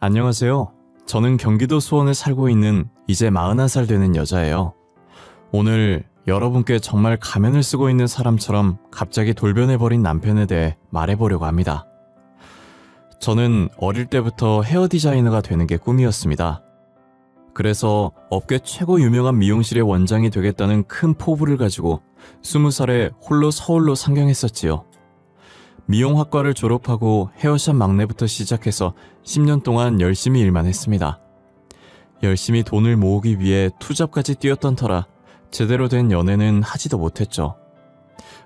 안녕하세요. 저는 경기도 수원에 살고 있는 이제 41살 되는 여자예요. 오늘 여러분께 정말 가면을 쓰고 있는 사람처럼 갑자기 돌변해버린 남편에 대해 말해보려고 합니다. 저는 어릴 때부터 헤어 디자이너가 되는 게 꿈이었습니다. 그래서 업계 최고 유명한 미용실의 원장이 되겠다는 큰 포부를 가지고 20살에 홀로 서울로 상경했었지요. 미용학과를 졸업하고 헤어샵 막내부터 시작해서 10년 동안 열심히 일만 했습니다. 열심히 돈을 모으기 위해 투잡까지 뛰었던 터라 제대로 된 연애는 하지도 못했죠.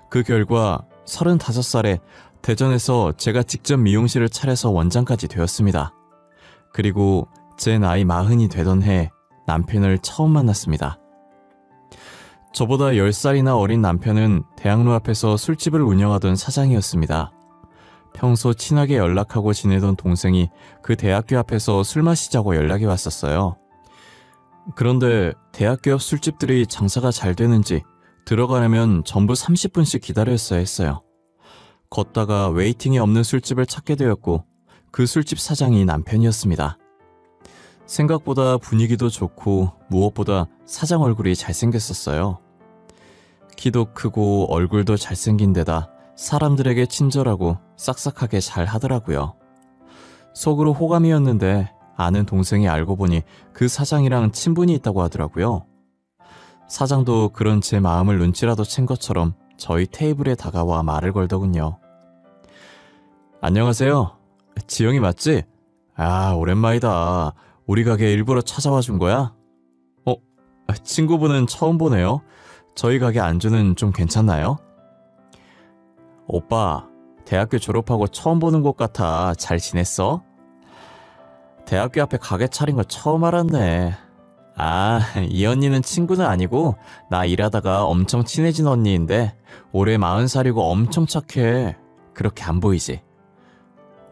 그 결과 35살에 대전에서 제가 직접 미용실을 차려서 원장까지 되었습니다. 그리고 제 나이 40이 되던 해 남편을 처음 만났습니다. 저보다 10살이나 어린 남편은 대학로 앞에서 술집을 운영하던 사장이었습니다. 평소 친하게 연락하고 지내던 동생이 그 대학교 앞에서 술 마시자고 연락이 왔었어요. 그런데 대학교 옆 술집들이 장사가 잘 되는지 들어가려면 전부 30분씩 기다렸어야 했어요. 걷다가 웨이팅이 없는 술집을 찾게 되었고 그 술집 사장이 남편이었습니다. 생각보다 분위기도 좋고 무엇보다 사장 얼굴이 잘생겼었어요. 키도 크고 얼굴도 잘생긴 데다 사람들에게 친절하고 싹싹하게 잘 하더라고요. 속으로 호감이었는데 아는 동생이 알고 보니 그 사장이랑 친분이 있다고 하더라고요. 사장도 그런 제 마음을 눈치라도 챈 것처럼 저희 테이블에 다가와 말을 걸더군요. 안녕하세요. 지영이 맞지? 아, 오랜만이다. 우리 가게 일부러 찾아와 준 거야? 친구분은 처음 보네요. 저희 가게 안주는 좀 괜찮나요? 오빠, 대학교 졸업하고 처음 보는 것 같아. 잘 지냈어? 대학교 앞에 가게 차린 거 처음 알았네. 아, 이 언니는 친구는 아니고 나 일하다가 엄청 친해진 언니인데 올해 40살이고 엄청 착해. 그렇게 안 보이지?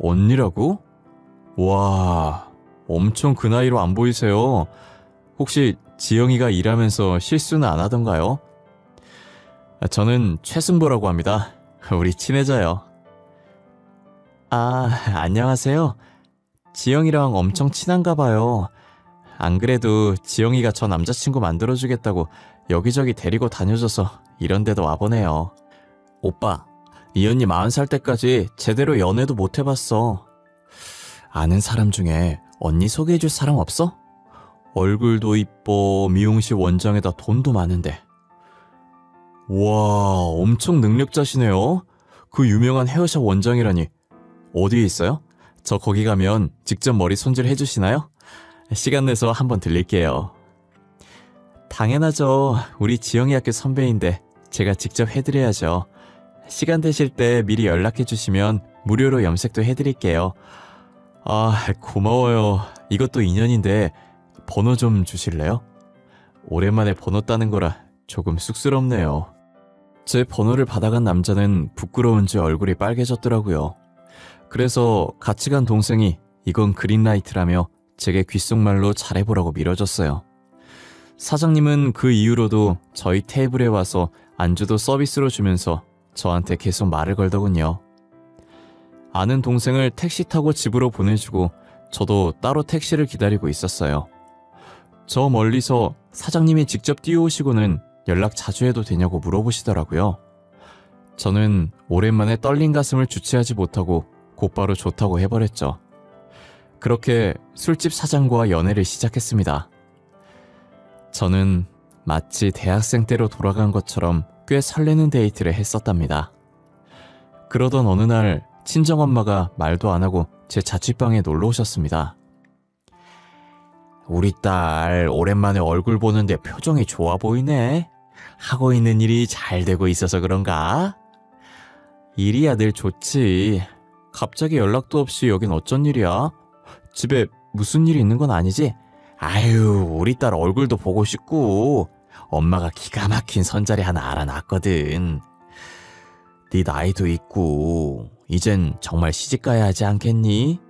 언니라고? 와, 엄청 그 나이로 안 보이세요. 혹시 지영이가 일하면서 실수는 안 하던가요? 저는 최승보라고 합니다. 우리 친해져요. 아, 안녕하세요. 지영이랑 엄청 친한가 봐요. 안 그래도 지영이가 저 남자친구 만들어주겠다고 여기저기 데리고 다녀줘서 이런 데도 와보네요. 오빠, 이 언니 40살 때까지 제대로 연애도 못 해봤어. 아는 사람 중에 언니 소개해줄 사람 없어? 얼굴도 이뻐, 미용실 원장에다 돈도 많은데. 와, 엄청 능력자시네요. 그 유명한 헤어샵 원장이라니. 어디에 있어요? 저 거기 가면 직접 머리 손질 해주시나요? 시간 내서 한번 들릴게요. 당연하죠. 우리 지영이 학교 선배인데 제가 직접 해드려야죠. 시간 되실 때 미리 연락해주시면 무료로 염색도 해드릴게요. 아, 고마워요. 이것도 인연인데 번호 좀 주실래요? 오랜만에 번호 따는 거라 조금 쑥스럽네요. 제 번호를 받아간 남자는 부끄러운지 얼굴이 빨개졌더라고요. 그래서 같이 간 동생이 이건 그린라이트라며 제게 귓속말로 잘해보라고 밀어줬어요. 사장님은 그 이후로도 저희 테이블에 와서 안주도 서비스로 주면서 저한테 계속 말을 걸더군요. 아는 동생을 택시 타고 집으로 보내주고 저도 따로 택시를 기다리고 있었어요. 저 멀리서 사장님이 직접 뛰어오시고는 연락 자주 해도 되냐고 물어보시더라고요. 저는 오랜만에 떨린 가슴을 주체하지 못하고 곧바로 좋다고 해버렸죠. 그렇게 술집 사장과 연애를 시작했습니다. 저는 마치 대학생 때로 돌아간 것처럼 꽤 설레는 데이트를 했었답니다. 그러던 어느 날 친정엄마가 말도 안 하고 제 자취방에 놀러 오셨습니다. 우리 딸 오랜만에 얼굴 보는데 표정이 좋아 보이네. 하고 있는 일이 잘 되고 있어서 그런가? 일이야 늘 좋지. 갑자기 연락도 없이 여긴 어쩐 일이야? 집에 무슨 일이 있는 건 아니지? 아유, 우리 딸 얼굴도 보고 싶고 엄마가 기가 막힌 선자리 하나 알아놨거든. 네 나이도 있고 이젠 정말 시집가야 하지 않겠니?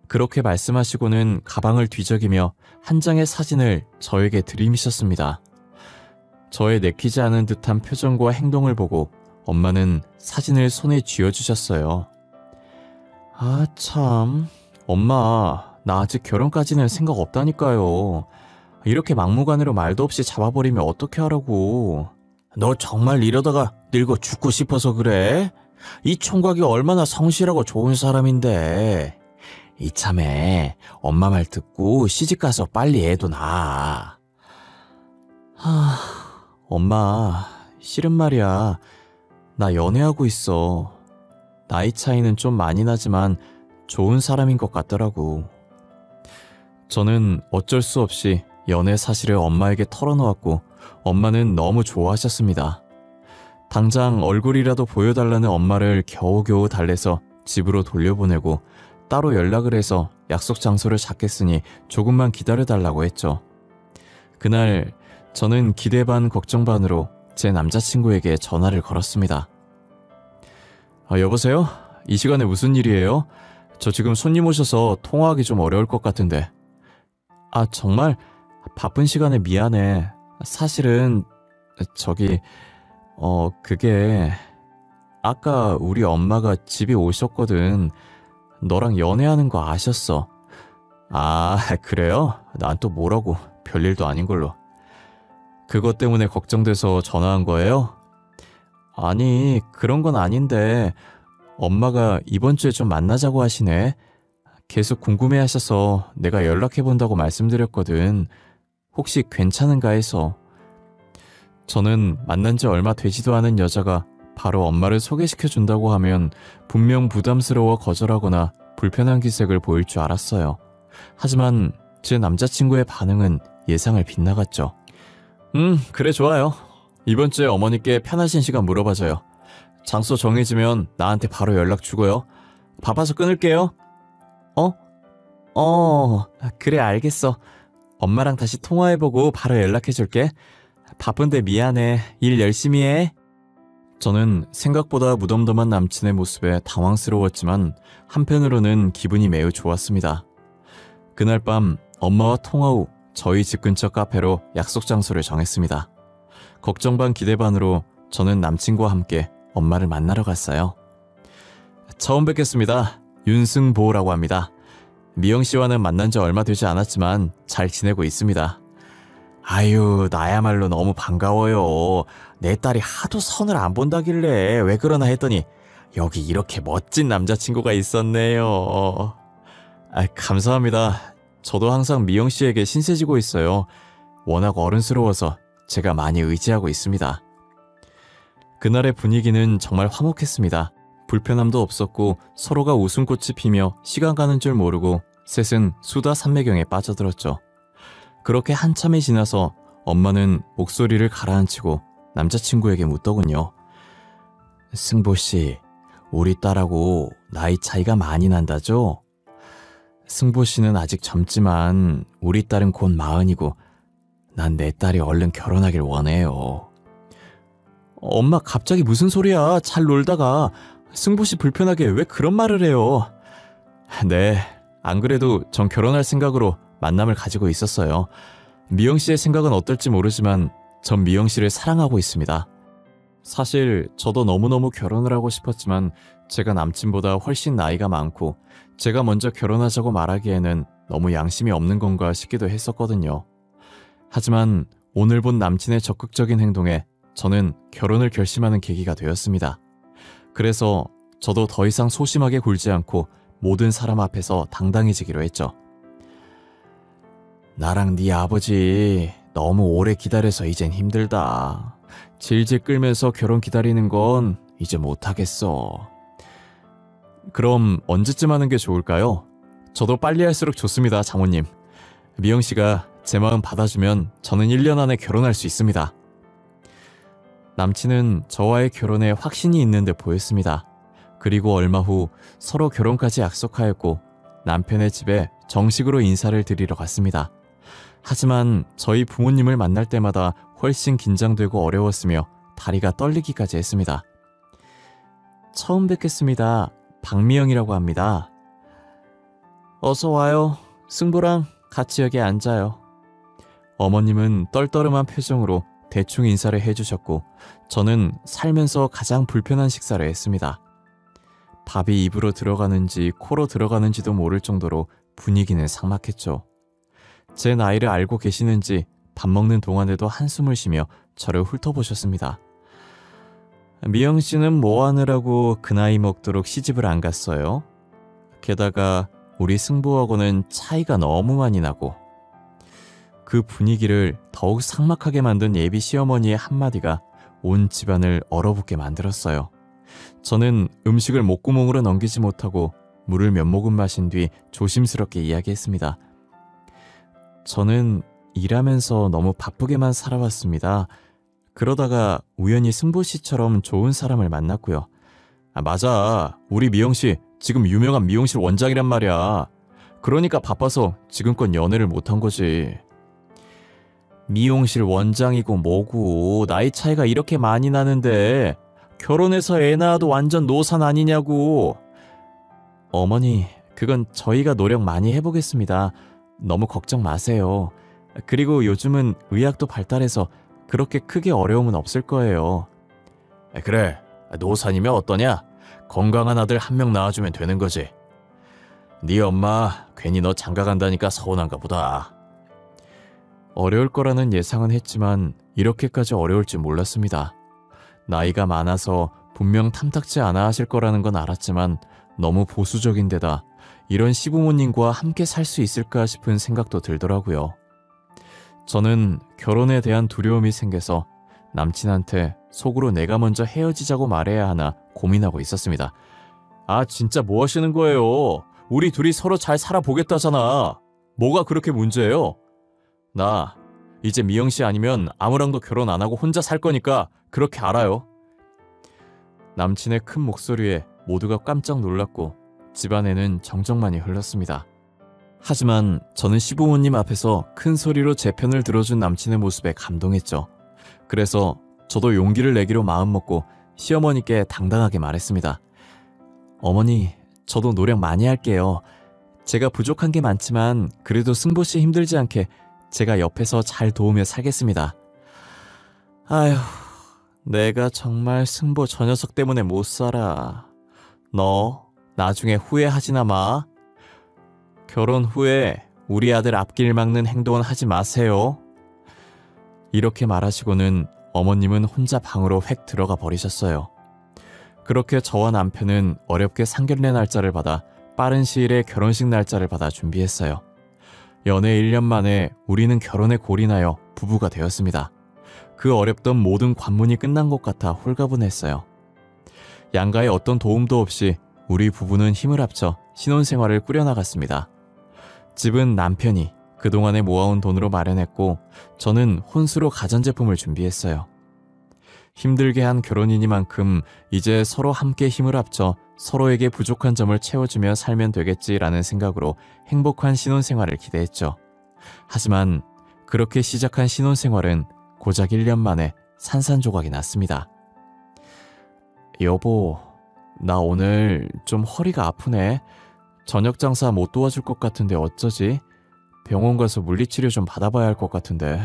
그렇게 말씀하시고는 가방을 뒤적이며 한 장의 사진을 저에게 들이미셨습니다. 저의 내키지 않은 듯한 표정과 행동을 보고 엄마는 사진을 손에 쥐어주셨어요. 아 참, 엄마, 나 아직 결혼까지는 생각 없다니까요. 이렇게 막무가내로 말도 없이 잡아버리면 어떻게 하라고. 너 정말 이러다가 늙어 죽고 싶어서 그래? 이 총각이 얼마나 성실하고 좋은 사람인데. 이참에 엄마 말 듣고 시집가서 빨리 애도 낳아. 엄마, 실은 말이야. 나 연애하고 있어. 나이 차이는 좀 많이 나지만 좋은 사람인 것 같더라고. 저는 어쩔 수 없이 연애 사실을 엄마에게 털어놓았고 엄마는 너무 좋아하셨습니다. 당장 얼굴이라도 보여달라는 엄마를 겨우겨우 달래서 집으로 돌려보내고 따로 연락을 해서 약속 장소를 잡겠으니 조금만 기다려달라고 했죠. 그날 저는 기대 반 걱정 반으로 제 남자친구에게 전화를 걸었습니다. 여보세요? 이 시간에 무슨 일이에요? 저 지금 손님 오셔서 통화하기 좀 어려울 것 같은데. 정말? 바쁜 시간에 미안해. 사실은 그게 아까 우리 엄마가 집에 오셨거든. 너랑 연애하는 거 아셨어. 그래요? 난 또 뭐라고. 별일도 아닌 걸로. 그것 때문에 걱정돼서 전화한 거예요? 아니, 그런 건 아닌데 엄마가 이번 주에 좀 만나자고 하시네. 계속 궁금해하셔서 내가 연락해본다고 말씀드렸거든. 혹시 괜찮은가 해서. 저는 만난 지 얼마 되지도 않은 여자가 바로 엄마를 소개시켜준다고 하면 분명 부담스러워 거절하거나 불편한 기색을 보일 줄 알았어요. 하지만 제 남자친구의 반응은 예상을 빗나갔죠. 그래 좋아요. 이번 주에 어머니께 편하신 시간 물어봐줘요. 장소 정해지면 나한테 바로 연락 주고요. 바빠서 끊을게요. 그래 알겠어. 엄마랑 다시 통화해보고 바로 연락해줄게. 바쁜데 미안해. 일 열심히 해. 저는 생각보다 무덤덤한 남친의 모습에 당황스러웠지만 한편으로는 기분이 매우 좋았습니다. 그날 밤 엄마와 통화 후 저희 집 근처 카페로 약속 장소를 정했습니다. 걱정 반 기대 반으로 저는 남친과 함께 엄마를 만나러 갔어요. 처음 뵙겠습니다. 윤승보라고 합니다. 미영씨와는 만난 지 얼마 되지 않았지만 잘 지내고 있습니다. 아유, 나야말로 너무 반가워요. 내 딸이 하도 선을 안 본다길래 왜 그러나 했더니 여기 이렇게 멋진 남자친구가 있었네요. 감사합니다. 저도 항상 미영씨에게 신세지고 있어요. 워낙 어른스러워서 제가 많이 의지하고 있습니다. 그날의 분위기는 정말 화목했습니다. 불편함도 없었고 서로가 웃음꽃이 피며 시간 가는 줄 모르고 셋은 수다 산매경에 빠져들었죠. 그렇게 한참이 지나서 엄마는 목소리를 가라앉히고 남자친구에게 묻더군요. 승보씨, 우리 딸하고 나이 차이가 많이 난다죠? 승보씨는 아직 젊지만 우리 딸은 곧 40이고 난 내 딸이 얼른 결혼하길 원해요. 엄마 갑자기 무슨 소리야. 잘 놀다가. 승보씨 불편하게 왜 그런 말을 해요. 네, 안 그래도 전 결혼할 생각으로 만남을 가지고 있었어요. 미영씨의 생각은 어떨지 모르지만 전 미영씨를 사랑하고 있습니다. 사실 저도 너무너무 결혼을 하고 싶었지만 제가 남친보다 훨씬 나이가 많고 제가 먼저 결혼하자고 말하기에는 너무 양심이 없는 건가 싶기도 했었거든요. 하지만 오늘 본 남친의 적극적인 행동에 저는 결혼을 결심하는 계기가 되었습니다. 그래서 저도 더 이상 소심하게 굴지 않고 모든 사람 앞에서 당당해지기로 했죠. 나랑 네 아버지 너무 오래 기다려서 이젠 힘들다. 질질 끌면서 결혼 기다리는 건 이제 못하겠어. 그럼 언제쯤 하는 게 좋을까요? 저도 빨리 할수록 좋습니다, 장모님. 미영씨가 제 마음 받아주면 저는 1년 안에 결혼할 수 있습니다. 남친은 저와의 결혼에 확신이 있는 듯 보였습니다. 그리고 얼마 후 서로 결혼까지 약속하였고 남편의 집에 정식으로 인사를 드리러 갔습니다. 하지만 저희 부모님을 만날 때마다 훨씬 긴장되고 어려웠으며 다리가 떨리기까지 했습니다. 처음 뵙겠습니다. 박미영이라고 합니다. 어서 와요. 승보랑 같이 여기 앉아요. 어머님은 떨떠름한 표정으로 대충 인사를 해주셨고 저는 살면서 가장 불편한 식사를 했습니다. 밥이 입으로 들어가는지 코로 들어가는지도 모를 정도로 분위기는 삭막했죠. 제 나이를 알고 계시는지 밥 먹는 동안에도 한숨을 쉬며 저를 훑어보셨습니다. 미영 씨는 뭐 하느라고 그 나이 먹도록 시집을 안 갔어요? 게다가 우리 승부하고는 차이가 너무 많이 나고. 그 분위기를 더욱 삭막하게 만든 예비 시어머니의 한마디가 온 집안을 얼어붙게 만들었어요. 저는 음식을 목구멍으로 넘기지 못하고 물을 몇 모금 마신 뒤 조심스럽게 이야기했습니다. 저는 일하면서 너무 바쁘게만 살아왔습니다. 그러다가 우연히 승부씨처럼 좋은 사람을 만났고요. 맞아. 우리 미영씨 지금 유명한 미용실 원장이란 말이야. 그러니까 바빠서 지금껏 연애를 못한 거지. 미용실 원장이고 뭐고 나이 차이가 이렇게 많이 나는데 결혼해서 애 낳아도 완전 노산 아니냐고. 어머니, 그건 저희가 노력 많이 해보겠습니다. 너무 걱정 마세요. 그리고 요즘은 의학도 발달해서 그렇게 크게 어려움은 없을 거예요. 그래, 노산이면 어떠냐? 건강한 아들 한 명 낳아주면 되는 거지. 네 엄마 괜히 너 장가 간다니까 서운한가 보다. 어려울 거라는 예상은 했지만 이렇게까지 어려울 줄 몰랐습니다. 나이가 많아서 분명 탐탁지 않아 하실 거라는 건 알았지만 너무 보수적인 데다 이런 시부모님과 함께 살 수 있을까 싶은 생각도 들더라고요. 저는 결혼에 대한 두려움이 생겨서 남친한테 속으로 내가 먼저 헤어지자고 말해야 하나 고민하고 있었습니다. 아, 진짜 뭐 하시는 거예요? 우리 둘이 서로 잘 살아보겠다잖아. 뭐가 그렇게 문제예요? 나 이제 미영씨 아니면 아무랑도 결혼 안 하고 혼자 살 거니까 그렇게 알아요. 남친의 큰 목소리에 모두가 깜짝 놀랐고 집안에는 정적만이 흘렀습니다. 하지만 저는 시부모님 앞에서 큰 소리로 제 편을 들어준 남친의 모습에 감동했죠. 그래서 저도 용기를 내기로 마음먹고 시어머니께 당당하게 말했습니다. 어머니, 저도 노력 많이 할게요. 제가 부족한 게 많지만 그래도 승보씨 힘들지 않게 제가 옆에서 잘 도우며 살겠습니다. 아휴, 내가 정말 승보 저 녀석 때문에 못 살아. 너 나중에 후회하지나 마. 결혼 후에 우리 아들 앞길 막는 행동은 하지 마세요. 이렇게 말하시고는 어머님은 혼자 방으로 획 들어가 버리셨어요. 그렇게 저와 남편은 어렵게 상견례 날짜를 받아 빠른 시일에 결혼식 날짜를 받아 준비했어요. 연애 1년 만에 우리는 결혼에 골인하여 부부가 되었습니다. 그 어렵던 모든 관문이 끝난 것 같아 홀가분했어요. 양가의 어떤 도움도 없이 우리 부부는 힘을 합쳐 신혼생활을 꾸려나갔습니다. 집은 남편이 그동안에 모아온 돈으로 마련했고 저는 혼수로 가전제품을 준비했어요. 힘들게 한 결혼이니만큼 이제 서로 함께 힘을 합쳐 서로에게 부족한 점을 채워주며 살면 되겠지라는 생각으로 행복한 신혼생활을 기대했죠. 하지만 그렇게 시작한 신혼생활은 고작 1년 만에 산산조각이 났습니다. 여보, 나 오늘 좀 허리가 아프네. 저녁 장사 못 도와줄 것 같은데 어쩌지? 병원 가서 물리치료 좀 받아봐야 할 것 같은데.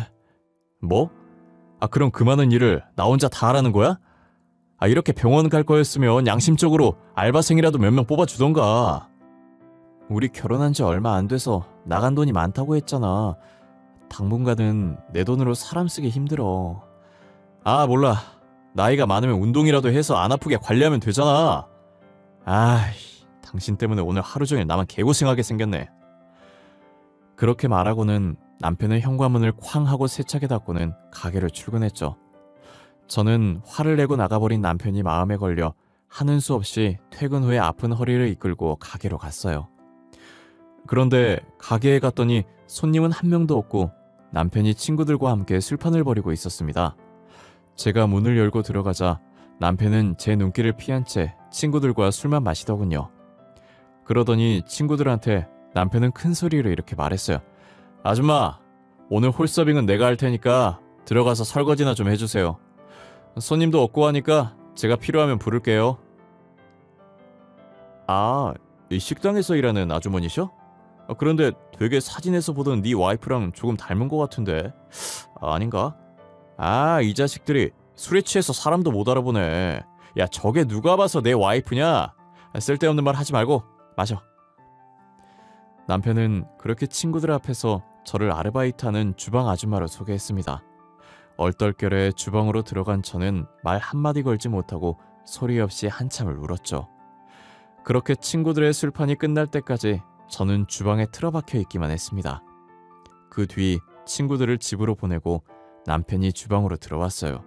뭐? 아, 그럼 그 많은 일을 나 혼자 다 하라는 거야? 아, 이렇게 병원 갈 거였으면 양심적으로 알바생이라도 몇 명 뽑아주던가. 우리 결혼한 지 얼마 안 돼서 나간 돈이 많다고 했잖아. 당분간은 내 돈으로 사람 쓰기 힘들어. 아, 몰라. 나이가 많으면 운동이라도 해서 안 아프게 관리하면 되잖아. 아이, 당신 때문에 오늘 하루 종일 나만 개고생하게 생겼네. 그렇게 말하고는 남편은 현관문을 쾅 하고 세차게 닫고는 가게로 출근했죠. 저는 화를 내고 나가버린 남편이 마음에 걸려 하는 수 없이 퇴근 후에 아픈 허리를 이끌고 가게로 갔어요. 그런데 가게에 갔더니 손님은 한 명도 없고 남편이 친구들과 함께 술판을 벌이고 있었습니다. 제가 문을 열고 들어가자 남편은 제 눈길을 피한 채 친구들과 술만 마시더군요. 그러더니 친구들한테 남편은 큰 소리로 이렇게 말했어요. 아줌마, 오늘 홀서빙은 내가 할 테니까 들어가서 설거지나 좀 해주세요. 손님도 없고 하니까 제가 필요하면 부를게요. 아, 이 식당에서 일하는 아주머니셔? 그런데 되게 사진에서 보던 네 와이프랑 조금 닮은 것 같은데. 아닌가? 아, 이 자식들이 술에 취해서 사람도 못 알아보네. 야, 저게 누가 봐서 내 와이프냐? 쓸데없는 말 하지 말고 마셔. 남편은 그렇게 친구들 앞에서 저를 아르바이트하는 주방 아줌마로 소개했습니다. 얼떨결에 주방으로 들어간 저는 말 한마디 걸지 못하고 소리 없이 한참을 울었죠. 그렇게 친구들의 술판이 끝날 때까지 저는 주방에 틀어박혀 있기만 했습니다. 그 뒤 친구들을 집으로 보내고 남편이 주방으로 들어왔어요.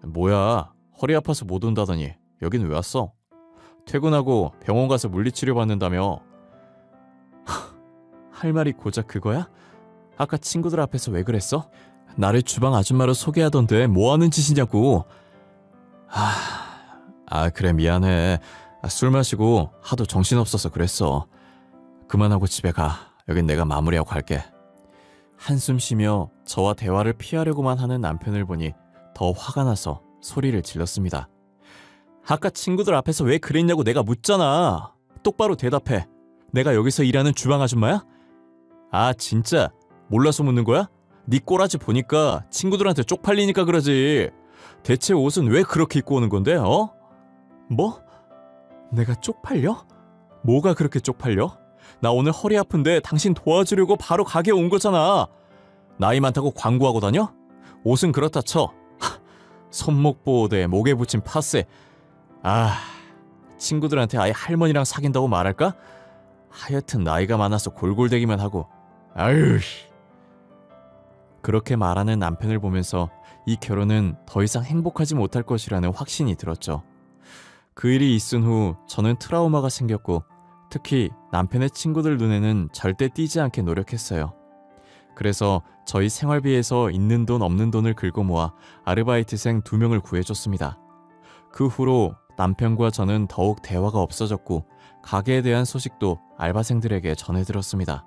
뭐야, 허리 아파서 못 온다더니 여긴 왜 왔어? 퇴근하고 병원 가서 물리치료 받는다며. 할 말이 고작 그거야? 아까 친구들 앞에서 왜 그랬어? 나를 주방 아줌마로 소개하던데 뭐하는 짓이냐고. 그래 미안해. 술 마시고 하도 정신없어서 그랬어. 그만하고 집에 가. 여긴 내가 마무리하고 갈게. 한숨 쉬며 저와 대화를 피하려고만 하는 남편을 보니 더 화가 나서 소리를 질렀습니다. 아까 친구들 앞에서 왜 그랬냐고 내가 묻잖아. 똑바로 대답해. 내가 여기서 일하는 주방 아줌마야? 진짜 몰라서 묻는 거야? 네 꼬라지 보니까 친구들한테 쪽팔리니까 그러지. 대체 옷은 왜 그렇게 입고 오는 건데? 뭐? 내가 쪽팔려? 뭐가 그렇게 쪽팔려? 나 오늘 허리 아픈데 당신 도와주려고 바로 가게에 온 거잖아. 나이 많다고 광고하고 다녀? 옷은 그렇다 쳐. 손목 보호대, 목에 붙인 파스. 친구들한테 아예 할머니랑 사귄다고 말할까? 하여튼 나이가 많아서 골골대기만 하고. 아유. 그렇게 말하는 남편을 보면서 이 결혼은 더 이상 행복하지 못할 것이라는 확신이 들었죠. 그 일이 있은 후 저는 트라우마가 생겼고 특히 남편의 친구들 눈에는 절대 띄지 않게 노력했어요. 그래서 저희 생활비에서 있는 돈 없는 돈을 긁어 모아 아르바이트생 2명을 구해줬습니다. 그 후로 남편과 저는 더욱 대화가 없어졌고 가게에 대한 소식도 알바생들에게 전해들었습니다.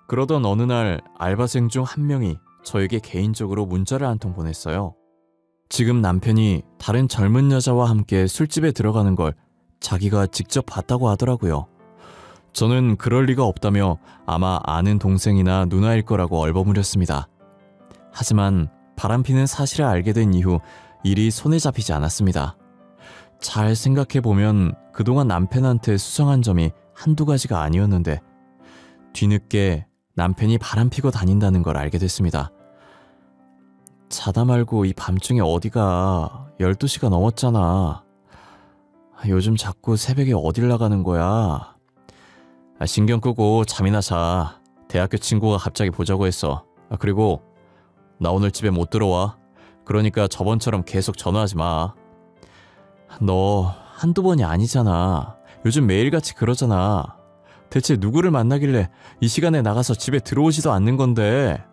그러던 어느 날 알바생 중 한 명이 저에게 개인적으로 문자를 한 통 보냈어요. 지금 남편이 다른 젊은 여자와 함께 술집에 들어가는 걸 자기가 직접 봤다고 하더라고요. 저는 그럴 리가 없다며 아마 아는 동생이나 누나일 거라고 얼버무렸습니다. 하지만 바람피는 사실을 알게 된 이후 일이 손에 잡히지 않았습니다. 잘 생각해보면 그동안 남편한테 수상한 점이 한두 가지가 아니었는데 뒤늦게 남편이 바람피고 다닌다는 걸 알게 됐습니다. 자다 말고 이 밤중에 어디가? 12시가 넘었잖아. 요즘 자꾸 새벽에 어딜 나가는 거야? 신경 끄고 잠이나 자. 대학교 친구가 갑자기 보자고 했어. 그리고 나 오늘 집에 못 들어와. 그러니까 저번처럼 계속 전화하지 마. 너 한두 번이 아니잖아. 요즘 매일같이 그러잖아. 대체 누구를 만나길래 이 시간에 나가서 집에 들어오지도 않는 건데.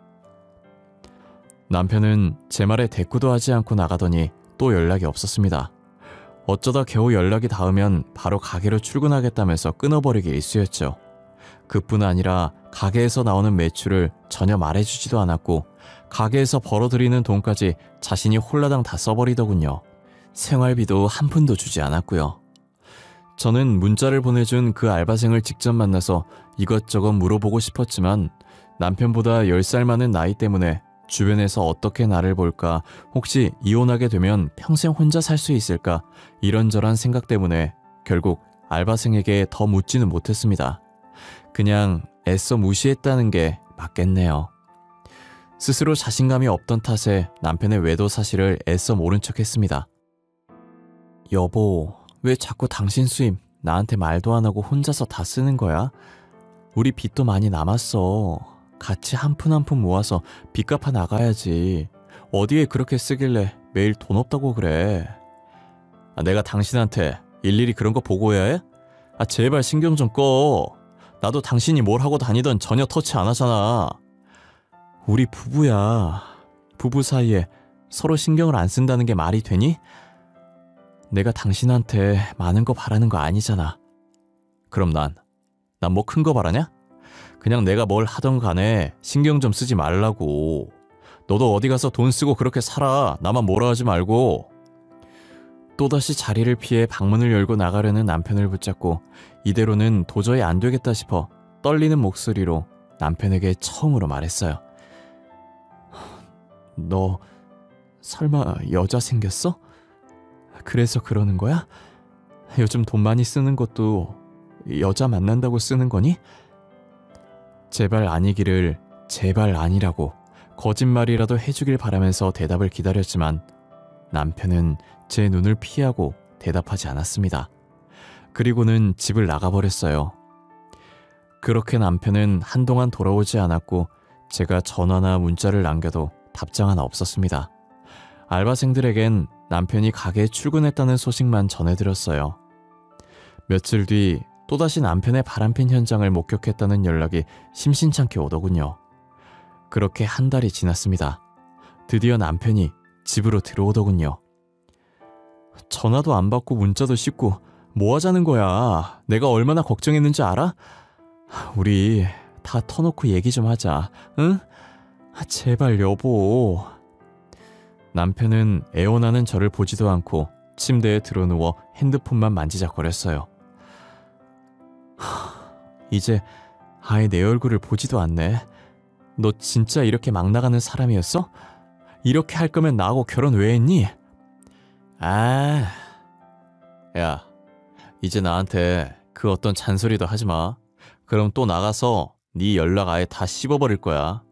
남편은 제 말에 대꾸도 하지 않고 나가더니 또 연락이 없었습니다. 어쩌다 겨우 연락이 닿으면 바로 가게로 출근하겠다면서 끊어버리기 일쑤였죠. 그뿐 아니라 가게에서 나오는 매출을 전혀 말해주지도 않았고 가게에서 벌어들이는 돈까지 자신이 홀라당 다 써버리더군요. 생활비도 한 푼도 주지 않았고요. 저는 문자를 보내준 그 알바생을 직접 만나서 이것저것 물어보고 싶었지만 남편보다 10살 많은 나이 때문에 주변에서 어떻게 나를 볼까, 혹시 이혼하게 되면 평생 혼자 살 수 있을까 이런저런 생각 때문에 결국 알바생에게 더 묻지는 못했습니다. 그냥 애써 무시했다는 게 맞겠네요. 스스로 자신감이 없던 탓에 남편의 외도 사실을 애써 모른 척했습니다. 여보, 왜 자꾸 당신 수입 나한테 말도 안 하고 혼자서 다 쓰는 거야? 우리 빚도 많이 남았어. 같이 한 푼 한 푼 모아서 빚 갚아 나가야지. 어디에 그렇게 쓰길래 매일 돈 없다고 그래. 내가 당신한테 일일이 그런 거 보고해야 해? 제발 신경 좀 꺼. 나도 당신이 뭘 하고 다니던 전혀 터치 안 하잖아. 우리 부부야. 부부 사이에 서로 신경을 안 쓴다는 게 말이 되니? 내가 당신한테 많은 거 바라는 거 아니잖아. 그럼 난 뭐 큰 거 바라냐? 그냥 내가 뭘 하던 간에 신경 좀 쓰지 말라고. 너도 어디 가서 돈 쓰고 그렇게 살아. 나만 뭐라 하지 말고. 또다시 자리를 피해 방문을 열고 나가려는 남편을 붙잡고 이대로는 도저히 안 되겠다 싶어 떨리는 목소리로 남편에게 처음으로 말했어요. 너 설마 여자 생겼어? 그래서 그러는 거야? 요즘 돈 많이 쓰는 것도 여자 만난다고 쓰는 거니? 제발 아니기를 제발 아니라고 거짓말이라도 해주길 바라면서 대답을 기다렸지만 남편은 제 눈을 피하고 대답하지 않았습니다. 그리고는 집을 나가버렸어요. 그렇게 남편은 한동안 돌아오지 않았고 제가 전화나 문자를 남겨도 답장 하나 없었습니다. 알바생들에겐 남편이 가게에 출근했다는 소식만 전해드렸어요. 며칠 뒤 또다시 남편의 바람핀 현장을 목격했다는 연락이 심심찮게 오더군요. 그렇게 한 달이 지났습니다. 드디어 남편이 집으로 들어오더군요. 전화도 안 받고 문자도 씹고 뭐 하자는 거야? 내가 얼마나 걱정했는지 알아? 우리 다 터놓고 얘기 좀 하자, 응? 제발 여보. 남편은 애원하는 저를 보지도 않고 침대에 드러누워 핸드폰만 만지작거렸어요. 이제 아예 내 얼굴을 보지도 않네. 너 진짜 이렇게 막 나가는 사람이었어? 이렇게 할 거면 나하고 결혼 왜 했니? 야, 이제 나한테 그 어떤 잔소리도 하지 마. 그럼 또 나가서 네 연락 아예 다 씹어버릴 거야.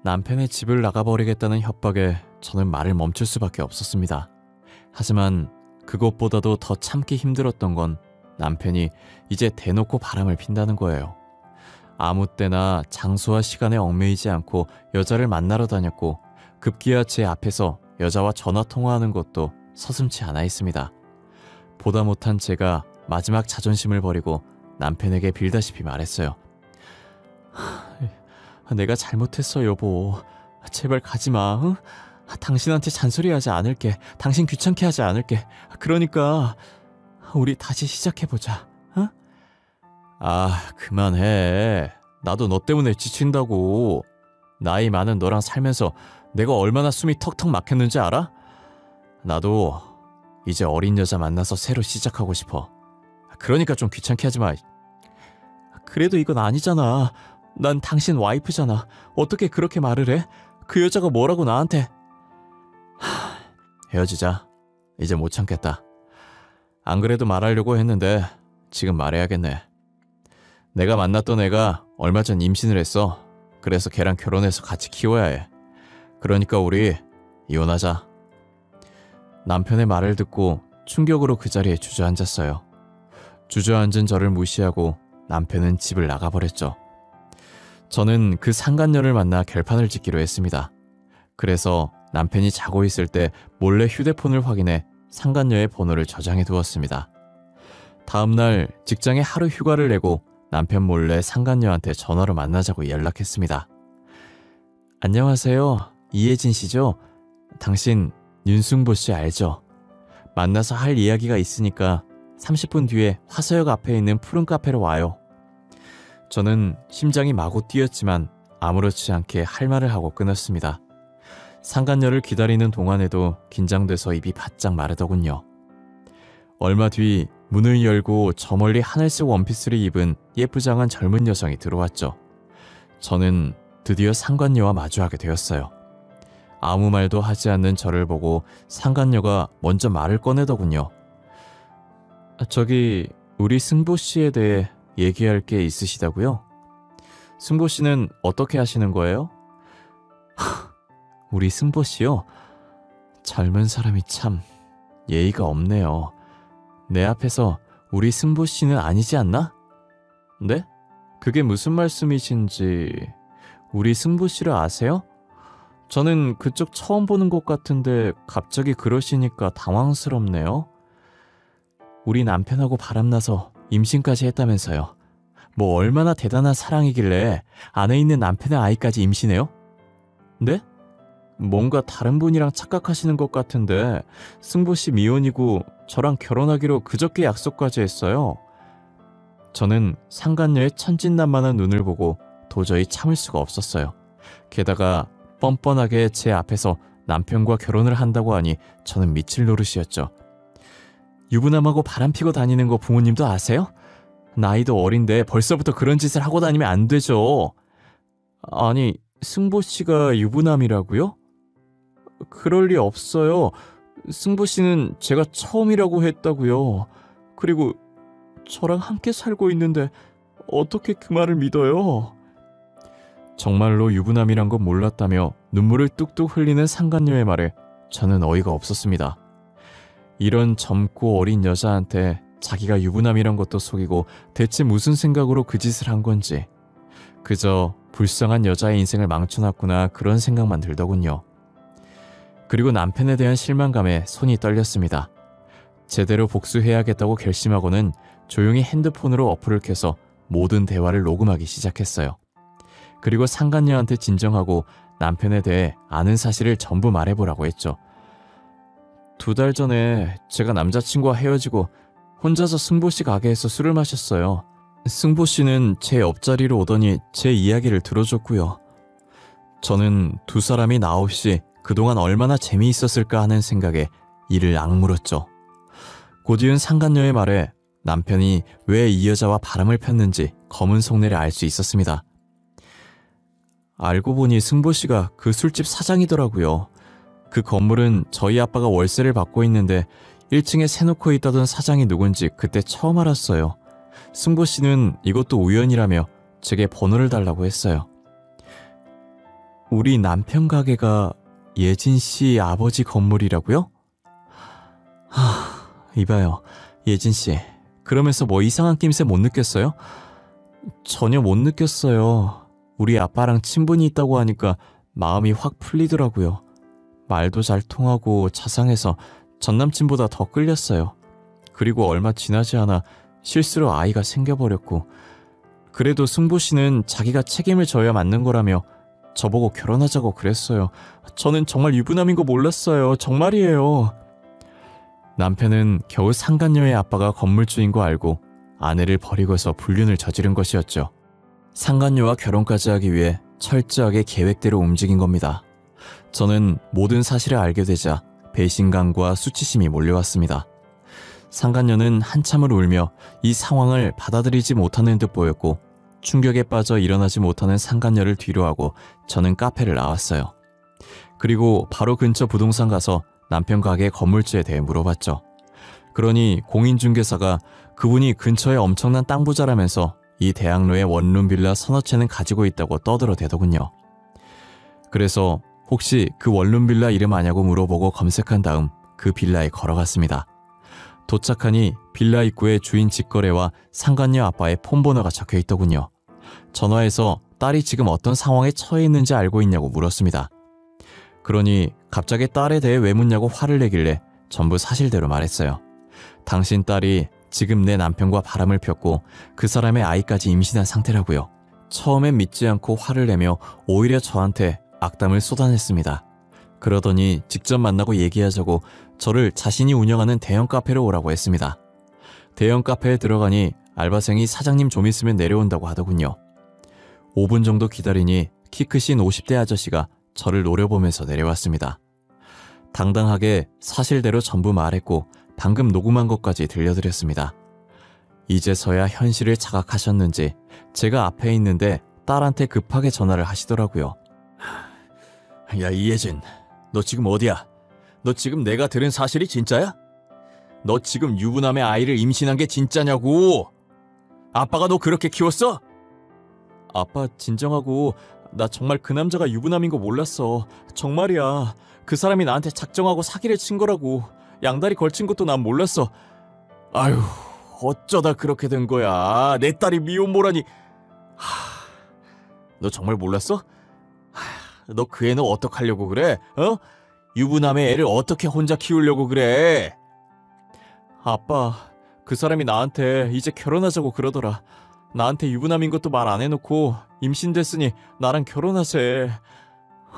남편의 집을 나가버리겠다는 협박에 저는 말을 멈출 수밖에 없었습니다. 하지만 그것보다도 더 참기 힘들었던 건 남편이 이제 대놓고 바람을 핀다는 거예요. 아무 때나 장소와 시간에 얽매이지 않고 여자를 만나러 다녔고 급기야 제 앞에서 여자와 전화통화하는 것도 서슴지 않아 있습니다. 보다 못한 제가 마지막 자존심을 버리고 남편에게 빌다시피 말했어요. 내가 잘못했어 여보. 제발 가지마. 응? 당신한테 잔소리하지 않을게. 당신 귀찮게 하지 않을게. 그러니까 우리 다시 시작해보자. 응? 그만해. 나도 너 때문에 지친다고. 나이 많은 너랑 살면서 내가 얼마나 숨이 턱턱 막혔는지 알아? 나도 이제 어린 여자 만나서 새로 시작하고 싶어. 그러니까 좀 귀찮게 하지 마. 그래도 이건 아니잖아. 난 당신 와이프잖아. 어떻게 그렇게 말을 해? 그 여자가 뭐라고 나한테. 헤어지자. 이제 못 참겠다. 안 그래도 말하려고 했는데 지금 말해야겠네. 내가 만났던 애가 얼마 전 임신을 했어. 그래서 걔랑 결혼해서 같이 키워야 해. 그러니까 우리 이혼하자. 남편의 말을 듣고 충격으로 그 자리에 주저앉았어요. 주저앉은 저를 무시하고 남편은 집을 나가버렸죠. 저는 그 상간녀를 만나 결판을 짓기로 했습니다. 그래서 남편이 자고 있을 때 몰래 휴대폰을 확인해 상간녀의 번호를 저장해 두었습니다. 다음날 직장에 하루 휴가를 내고 남편 몰래 상간녀한테 전화로 만나자고 연락했습니다. 안녕하세요. 이혜진 씨죠? 당신 윤승보 씨 알죠? 만나서 할 이야기가 있으니까 30분 뒤에 화서역 앞에 있는 푸른 카페로 와요. 저는 심장이 마구 뛰었지만 아무렇지 않게 할 말을 하고 끊었습니다. 상간녀를 기다리는 동안에도 긴장돼서 입이 바짝 마르더군요. 얼마 뒤 문을 열고 저 멀리 하늘색 원피스를 입은 예쁘장한 젊은 여성이 들어왔죠. 저는 드디어 상간녀와 마주하게 되었어요. 아무 말도 하지 않는 저를 보고 상간녀가 먼저 말을 꺼내더군요. 저기 우리 승보 씨에 대해 얘기할 게 있으시다고요? 승보 씨는 어떻게 하시는 거예요? 우리 승보 씨요? 젊은 사람이 참 예의가 없네요. 내 앞에서 우리 승보 씨는 아니지 않나? 네? 그게 무슨 말씀이신지. 우리 승보 씨를 아세요? 저는 그쪽 처음 보는 것 같은데 갑자기 그러시니까 당황스럽네요. 우리 남편하고 바람나서 임신까지 했다면서요. 뭐 얼마나 대단한 사랑이길래 안에 있는 남편의 아이까지 임신해요? 네? 뭔가 다른 분이랑 착각하시는 것 같은데 승보씨 미혼이고 저랑 결혼하기로 그저께 약속까지 했어요. 저는 상간녀의 천진난만한 눈을 보고 도저히 참을 수가 없었어요. 게다가 뻔뻔하게 제 앞에서 남편과 결혼을 한다고 하니 저는 미칠 노릇이었죠. 유부남하고 바람피고 다니는 거 부모님도 아세요? 나이도 어린데 벌써부터 그런 짓을 하고 다니면 안 되죠. 아니, 승보씨가 유부남이라고요? 그럴 리 없어요. 승보 씨는 제가 처음이라고 했다고요. 그리고 저랑 함께 살고 있는데 어떻게 그 말을 믿어요? 정말로 유부남이란 건 몰랐다며 눈물을 뚝뚝 흘리는 상간녀의 말에 저는 어이가 없었습니다. 이런 젊고 어린 여자한테 자기가 유부남이란 것도 속이고 대체 무슨 생각으로 그 짓을 한 건지, 그저 불쌍한 여자의 인생을 망쳐놨구나 그런 생각만 들더군요. 그리고 남편에 대한 실망감에 손이 떨렸습니다. 제대로 복수해야겠다고 결심하고는 조용히 핸드폰으로 어플을 켜서 모든 대화를 녹음하기 시작했어요. 그리고 상간녀한테 진정하고 남편에 대해 아는 사실을 전부 말해보라고 했죠. 2달 전에 제가 남자친구와 헤어지고 혼자서 승보씨 가게에서 술을 마셨어요. 승보씨는 제 옆자리로 오더니 제 이야기를 들어줬고요. 저는 두 사람이 나 없이 그동안 얼마나 재미있었을까 하는 생각에 이를 악물었죠. 곧이은 상간녀의 말에 남편이 왜 이 여자와 바람을 폈는지 검은 속내를 알 수 있었습니다. 알고 보니 승보씨가 그 술집 사장이더라고요. 그 건물은 저희 아빠가 월세를 받고 있는데 1층에 세놓고 있다던 사장이 누군지 그때 처음 알았어요. 승보씨는 이것도 우연이라며 제게 번호를 달라고 했어요. 우리 남편 가게가 예진씨 아버지 건물이라고요? 이봐요, 예진씨. 그러면서 뭐 이상한 낌새 못 느꼈어요? 전혀 못 느꼈어요. 우리 아빠랑 친분이 있다고 하니까 마음이 확 풀리더라고요. 말도 잘 통하고 자상해서 전남친보다 더 끌렸어요. 그리고 얼마 지나지 않아 실수로 아이가 생겨버렸고, 그래도 승보씨는 자기가 책임을 져야 맞는 거라며 저보고 결혼하자고 그랬어요. 저는 정말 유부남인 거 몰랐어요. 정말이에요. 남편은 겨우 상간녀의 아빠가 건물주인 거 알고 아내를 버리고서 불륜을 저지른 것이었죠. 상간녀와 결혼까지 하기 위해 철저하게 계획대로 움직인 겁니다. 저는 모든 사실을 알게 되자 배신감과 수치심이 몰려왔습니다. 상간녀는 한참을 울며 이 상황을 받아들이지 못하는 듯 보였고, 충격에 빠져 일어나지 못하는 상간녀를 뒤로하고 저는 카페를 나왔어요. 그리고 바로 근처 부동산 가서 남편 가게 건물주에 대해 물어봤죠. 그러니 공인중개사가 그분이 근처에 엄청난 땅 부자라면서 이 대학로에 원룸 빌라 서너 채는 가지고 있다고 떠들어대더군요. 그래서 혹시 그 원룸 빌라 이름 아냐고 물어보고 검색한 다음 그 빌라에 걸어갔습니다. 도착하니 빌라 입구에 주인 직거래와 상간녀 아빠의 폰번호가 적혀있더군요. 전화해서 딸이 지금 어떤 상황에 처해 있는지 알고 있냐고 물었습니다. 그러니 갑자기 딸에 대해 왜 묻냐고 화를 내길래 전부 사실대로 말했어요. 당신 딸이 지금 내 남편과 바람을 폈고 그 사람의 아이까지 임신한 상태라고요. 처음엔 믿지 않고 화를 내며 오히려 저한테 악담을 쏟아냈습니다. 그러더니 직접 만나고 얘기하자고 저를 자신이 운영하는 대형 카페로 오라고 했습니다. 대형 카페에 들어가니 알바생이 사장님 좀 있으면 내려온다고 하더군요. 5분 정도 기다리니 키 크신 50대 아저씨가 저를 노려보면서 내려왔습니다. 당당하게 사실대로 전부 말했고 방금 녹음한 것까지 들려드렸습니다. 이제서야 현실을 자각하셨는지 제가 앞에 있는데 딸한테 급하게 전화를 하시더라고요. 야, 이예진, 너 지금 어디야? 너 지금 내가 들은 사실이 진짜야? 너 지금 유부남의 아이를 임신한 게 진짜냐고! 아빠가 너 그렇게 키웠어? 아빠 진정하고, 나 정말 그 남자가 유부남인 거 몰랐어. 정말이야. 그 사람이 나한테 작정하고 사기를 친 거라고. 양다리 걸친 것도 난 몰랐어. 아유, 어쩌다 그렇게 된 거야. 내 딸이 미혼모라니. 너 정말 몰랐어? 너 그 애는 어떡하려고 그래? 어? 유부남의 애를 어떻게 혼자 키우려고 그래? 아빠, 그 사람이 나한테 이제 결혼하자고 그러더라. 나한테 유부남인 것도 말 안 해놓고 임신됐으니 나랑 결혼하세.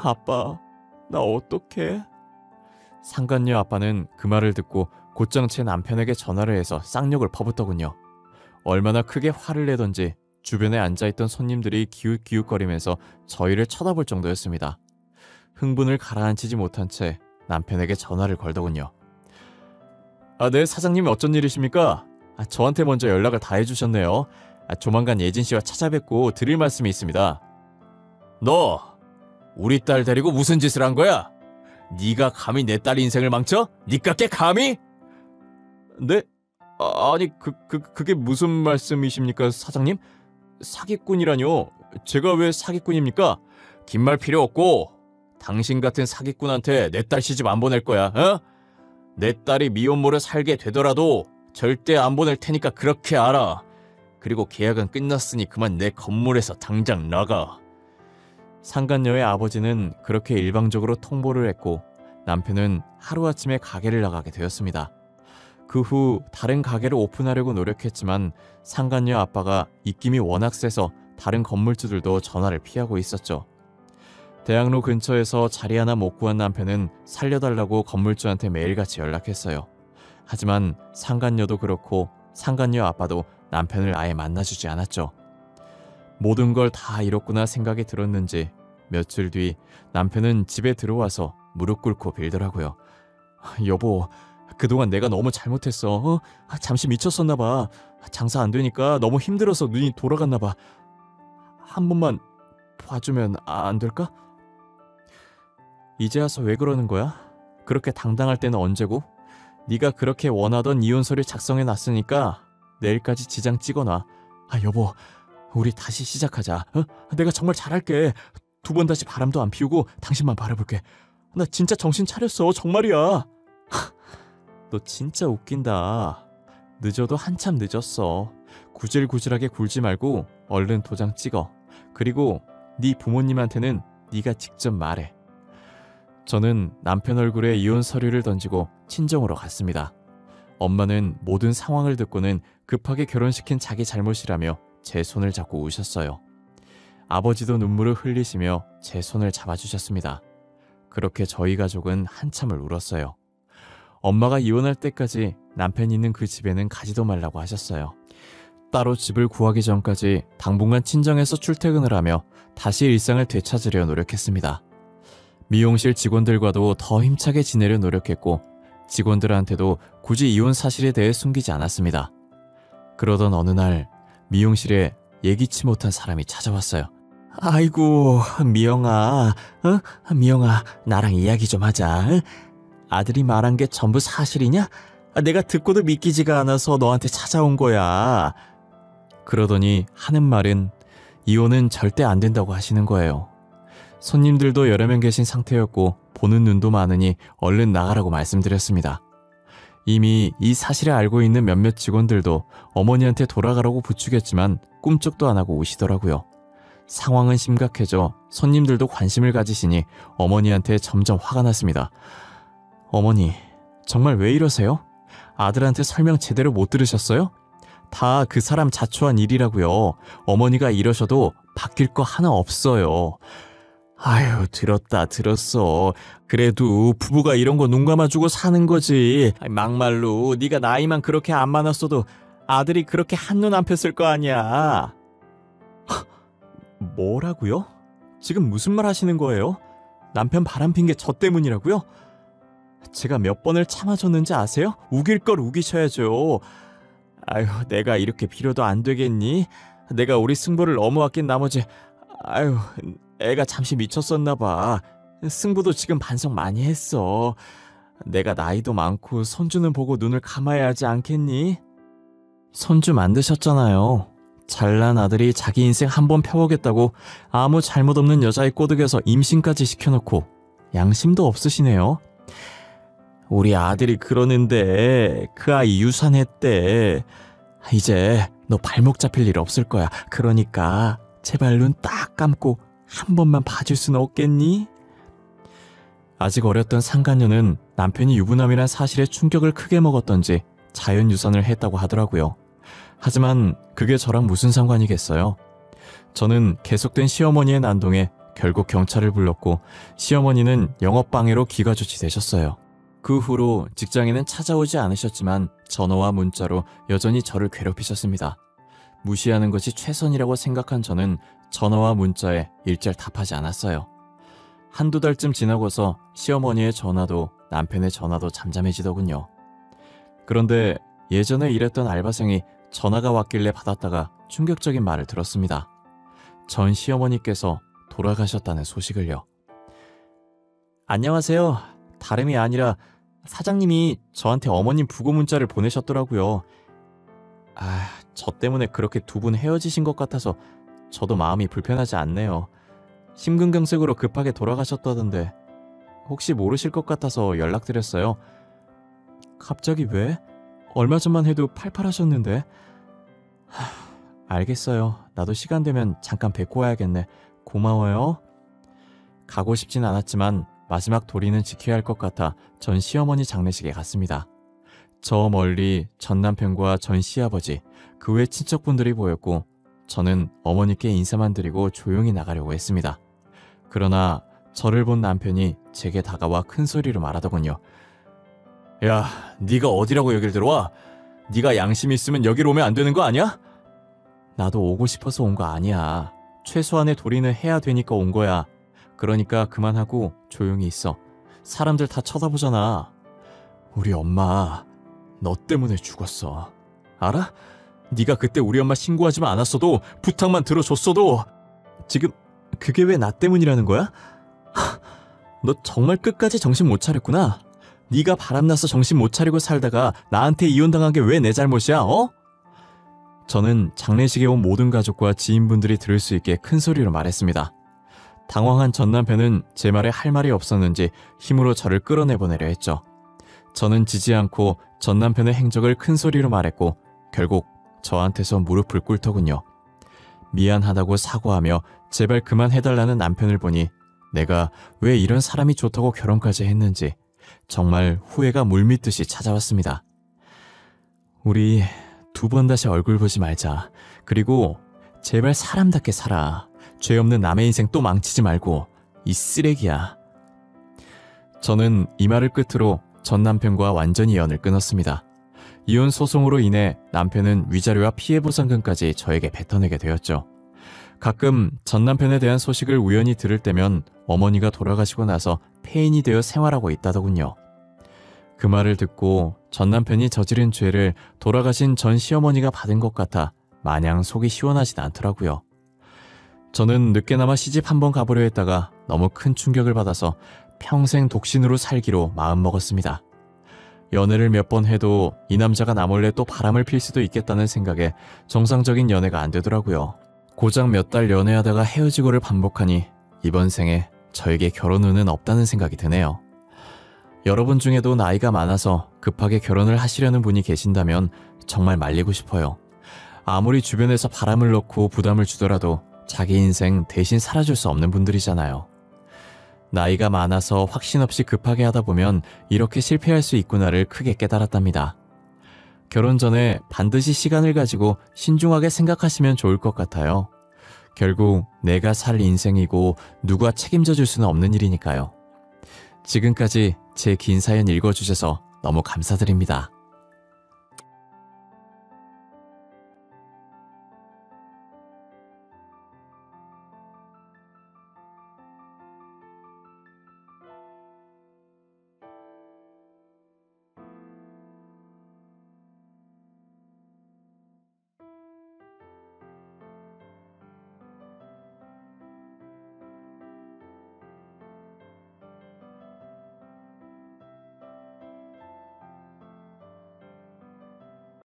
아빠, 나 어떡해? 상간녀 아빠는 그 말을 듣고 곧장 제 남편에게 전화를 해서 쌍욕을 퍼붓더군요. 얼마나 크게 화를 내던지 주변에 앉아있던 손님들이 기웃기웃거리면서 저희를 쳐다볼 정도였습니다. 흥분을 가라앉히지 못한 채 남편에게 전화를 걸더군요. 네, 사장님이 어쩐 일이십니까? 저한테 먼저 연락을 다 해주셨네요. 조만간 예진씨와 찾아뵙고 드릴 말씀이 있습니다. 너 우리 딸 데리고 무슨 짓을 한 거야? 네가 감히 내 딸 인생을 망쳐? 니깎게 감히? 네? 아니 그게 무슨 말씀이십니까, 사장님? 사기꾼이라뇨? 제가 왜 사기꾼입니까? 긴 말 필요 없고 당신 같은 사기꾼한테 내 딸 시집 안 보낼 거야. 어? 내 딸이 미혼모로 살게 되더라도 절대 안 보낼 테니까 그렇게 알아. 그리고 계약은 끝났으니 그만 내 건물에서 당장 나가. 상간녀의 아버지는 그렇게 일방적으로 통보를 했고 남편은 하루아침에 가게를 나가게 되었습니다. 그 후 다른 가게를 오픈하려고 노력했지만 상간녀 아빠가 입김이 워낙 세서 다른 건물주들도 전화를 피하고 있었죠. 대학로 근처에서 자리 하나 못 구한 남편은 살려달라고 건물주한테 매일같이 연락했어요. 하지만 상간녀도 그렇고 상간녀 아빠도 남편을 아예 만나주지 않았죠. 모든 걸 다 잃었구나 생각이 들었는지 며칠 뒤 남편은 집에 들어와서 무릎 꿇고 빌더라고요. 여보, 그동안 내가 너무 잘못했어. 잠시 미쳤었나 봐. 장사 안 되니까 너무 힘들어서 눈이 돌아갔나 봐. 한 번만 봐주면 안 될까? 이제 와서 왜 그러는 거야? 그렇게 당당할 때는 언제고? 네가 그렇게 원하던 이혼서를 작성해놨으니까 내일까지 지장 찍어놔. 여보, 우리 다시 시작하자. 내가 정말 잘할게. 2번 다시 바람도 안 피우고 당신만 바라볼게. 나 진짜 정신 차렸어. 정말이야. 너 진짜 웃긴다. 늦어도 한참 늦었어. 구질구질하게 굴지 말고 얼른 도장 찍어. 그리고 네 부모님한테는 네가 직접 말해. 저는 남편 얼굴에 이혼 서류를 던지고 친정으로 갔습니다. 엄마는 모든 상황을 듣고는 급하게 결혼시킨 자기 잘못이라며 제 손을 잡고 우셨어요. 아버지도 눈물을 흘리시며 제 손을 잡아주셨습니다. 그렇게 저희 가족은 한참을 울었어요. 엄마가 이혼할 때까지 남편이 있는 그 집에는 가지도 말라고 하셨어요. 따로 집을 구하기 전까지 당분간 친정에서 출퇴근을 하며 다시 일상을 되찾으려 노력했습니다. 미용실 직원들과도 더 힘차게 지내려 노력했고 직원들한테도 굳이 이혼 사실에 대해 숨기지 않았습니다. 그러던 어느 날 미용실에 예기치 못한 사람이 찾아왔어요. 아이고, 미영아, 미영아, 나랑 이야기 좀 하자. 아들이 말한 게 전부 사실이냐? 내가 듣고도 믿기지가 않아서 너한테 찾아온 거야. 그러더니 하는 말은 이혼은 절대 안 된다고 하시는 거예요. 손님들도 여러 명 계신 상태였고 보는 눈도 많으니 얼른 나가라고 말씀드렸습니다. 이미 이 사실을 알고 있는 몇몇 직원들도 어머니한테 돌아가라고 부추겼지만 꿈쩍도 안 하고 우시더라고요. 상황은 심각해져 손님들도 관심을 가지시니 어머니한테 점점 화가 났습니다. 어머니, 정말 왜 이러세요? 아들한테 설명 제대로 못 들으셨어요? 다 그 사람 자초한 일이라고요. 어머니가 이러셔도 바뀔 거 하나 없어요. 아유, 들었어. 그래도 부부가 이런 거 눈 감아주고 사는 거지. 막말로 네가 나이만 그렇게 안 많았어도 아들이 그렇게 한눈 안 폈을 거 아니야. 뭐라고요? 지금 무슨 말 하시는 거예요? 남편 바람핀 게 저 때문이라고요? 제가 몇 번을 참아줬는지 아세요? 우길 걸 우기셔야죠. 아유, 내가 이렇게 빌어도 안 되겠니? 내가 우리 승부를 너무 아낀 나머지 아유, 애가 잠시 미쳤었나 봐. 승부도 지금 반성 많이 했어. 내가 나이도 많고 손주는 보고 눈을 감아야 하지 않겠니? 손주 만드셨잖아요. 잘난 아들이 자기 인생 한번 펴보겠다고 아무 잘못 없는 여자의 꼬드겨서 임신까지 시켜놓고 양심도 없으시네요. 우리 아들이 그러는데 그 아이 유산했대. 이제 너 발목 잡힐 일 없을 거야. 그러니까 제발 눈 딱 감고 한 번만 봐줄 수는 없겠니? 아직 어렸던 상간녀는 남편이 유부남이란 사실에 충격을 크게 먹었던지 자연유산을 했다고 하더라고요. 하지만 그게 저랑 무슨 상관이겠어요. 저는 계속된 시어머니의 난동에 결국 경찰을 불렀고 시어머니는 영업방해로 귀가조치되셨어요. 그 후로 직장에는 찾아오지 않으셨지만 전화와 문자로 여전히 저를 괴롭히셨습니다. 무시하는 것이 최선이라고 생각한 저는 전화와 문자에 일절 답하지 않았어요. 한두 달쯤 지나고서 시어머니의 전화도 남편의 전화도 잠잠해지더군요. 그런데 예전에 일했던 알바생이 전화가 왔길래 받았다가 충격적인 말을 들었습니다. 전 시어머니께서 돌아가셨다는 소식을요. 안녕하세요. 다름이 아니라 사장님이 저한테 어머님 부고 문자를 보내셨더라고요. 저 때문에 그렇게 두 분 헤어지신 것 같아서 저도 마음이 불편하지 않네요. 심근경색으로 급하게 돌아가셨다던데 혹시 모르실 것 같아서 연락드렸어요. 갑자기 왜? 얼마 전만 해도 팔팔하셨는데. 알겠어요. 나도 시간 되면 잠깐 뵙고 와야겠네. 고마워요. 가고 싶진 않았지만 마지막 도리는 지켜야 할 것 같아 전 시어머니 장례식에 갔습니다. 저 멀리 전 남편과 전 시아버지, 그 외 친척분들이 보였고 저는 어머니께 인사만 드리고 조용히 나가려고 했습니다. 그러나 저를 본 남편이 제게 다가와 큰 소리로 말하더군요. 야, 네가 어디라고 여길 들어와? 네가 양심이 있으면 여기로 오면 안 되는 거 아니야? 나도 오고 싶어서 온 거 아니야. 최소한의 도리는 해야 되니까 온 거야. 그러니까 그만하고 조용히 있어. 사람들 다 쳐다보잖아. 우리 엄마 너 때문에 죽었어. 알아? 네가 그때 우리 엄마 신고하지만 않았어도 부탁만 들어줬어도 지금 그게 왜 나 때문이라는 거야? 너 정말 끝까지 정신 못 차렸구나. 네가 바람나서 정신 못 차리고 살다가 나한테 이혼당한 게 왜 내 잘못이야, 어? 저는 장례식에 온 모든 가족과 지인분들이 들을 수 있게 큰 소리로 말했습니다. 당황한 전 남편은 제 말에 할 말이 없었는지 힘으로 저를 끌어내보내려 했죠. 저는 지지 않고 전 남편의 행적을 큰 소리로 말했고 결국 저한테서 무릎을 꿇더군요. 미안하다고 사과하며 제발 그만해달라는 남편을 보니 내가 왜 이런 사람이 좋다고 결혼까지 했는지 정말 후회가 물밀듯이 찾아왔습니다. 우리 두 번 다시 얼굴 보지 말자. 그리고 제발 사람답게 살아. 죄 없는 남의 인생 또 망치지 말고. 이 쓰레기야. 저는 이 말을 끝으로 전 남편과 완전히 연을 끊었습니다. 이혼 소송으로 인해 남편은 위자료와 피해보상금까지 저에게 뱉어내게 되었죠. 가끔 전 남편에 대한 소식을 우연히 들을 때면 어머니가 돌아가시고 나서 폐인이 되어 생활하고 있다더군요. 그 말을 듣고 전 남편이 저지른 죄를 돌아가신 전 시어머니가 받은 것 같아 마냥 속이 시원하진 않더라고요. 저는 늦게나마 시집 한번 가보려 했다가 너무 큰 충격을 받아서 평생 독신으로 살기로 마음먹었습니다. 연애를 몇 번 해도 이 남자가 나 몰래 또 바람을 필 수도 있겠다는 생각에 정상적인 연애가 안 되더라고요. 고작 몇 달 연애하다가 헤어지고를 반복하니 이번 생에 저에게 결혼 운은 없다는 생각이 드네요. 여러분 중에도 나이가 많아서 급하게 결혼을 하시려는 분이 계신다면 정말 말리고 싶어요. 아무리 주변에서 바람을 넣고 부담을 주더라도 자기 인생 대신 살아줄 수 없는 분들이잖아요. 나이가 많아서 확신 없이 급하게 하다 보면 이렇게 실패할 수 있구나를 크게 깨달았답니다. 결혼 전에 반드시 시간을 가지고 신중하게 생각하시면 좋을 것 같아요. 결국 내가 살 인생이고 누가 책임져 줄 수는 없는 일이니까요. 지금까지 제 긴 사연 읽어주셔서 너무 감사드립니다.